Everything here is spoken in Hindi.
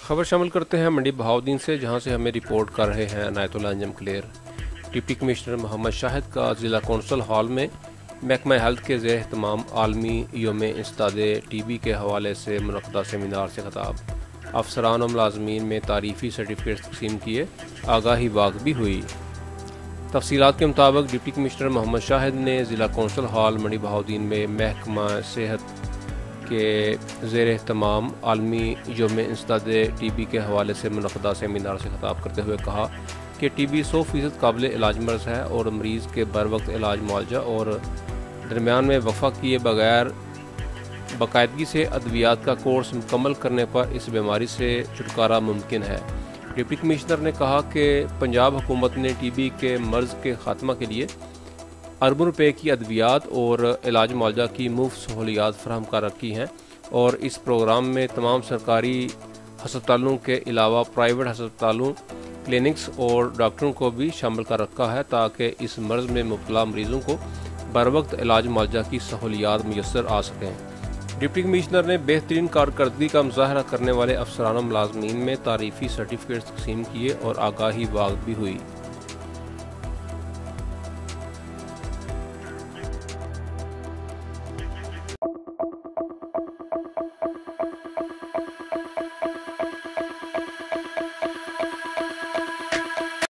खबर शामिल करते हैं मंडी बहाउद्दीन से, जहां से हमें रिपोर्ट कर रहे हैं अनायतुल्लाह अंजम क्लेयर। डिप्टी कमिश्नर मोहम्मद शाहिद का ज़िला कौंसल हॉल में महकमा हेल्थ के ज़ेर एहतमाम आलमी योम इंसदाद टीबी के हवाले से मुनक़दा सेमिनार से खिताब। अफसरान और मुलाजमीन में तारीफ़ी सर्टिफिकेट तक़सीम किए, आगाही बाग भी हुई। तफसीलात के मुताबिक डिप्टी कमिश्नर मोहम्मद शाहिद ने ज़िला कौंसल हॉल मंडी बहाउद्दीन में महकमा सेहत के ज़ेर एहतमाम आलमी योम इंसदाद टीबी के हवाले से मुनक़दा सेमिनार से खिताब करते हुए कहा कि टीबी 100% काबिल इलाज मर्ज़ है और मरीज़ के बर वक्त इलाज मुआवजा और दरमियान में वक़फ़ा किए बगैर बाकायदगी से अद्वियात का कोर्स मुकम्मल करने पर इस बीमारी से छुटकारा मुमकिन है। डिप्टी कमिश्नर ने कहा कि पंजाब हुकूमत ने टीबी के मर्ज़ के ख़ात्मा के लिए अरबों रुपए की अद्वियात और इलाज मुआवजा की मुफ्त सहूलियात फराहम कर रखी हैं और इस प्रोग्राम में तमाम सरकारी हस्पतालों के अलावा प्राइवेट हस्पतालों, क्लिनिक्स और डॉक्टरों को भी शामिल कर रखा है ताकि इस मर्ज़ में मुब्तला मरीज़ों को बर वक्त इलाज मुआवजा की सहूलियात मुयस्सर आ सकें। डिप्टी कमिश्नर ने बेहतरीन कारकर्दगी का मुजाहरा करने वाले अफसरान और मुलाजमीन में तारीफ़ी सर्टिफिकेट तक़सीम किए और आगाही बाग भी हुई।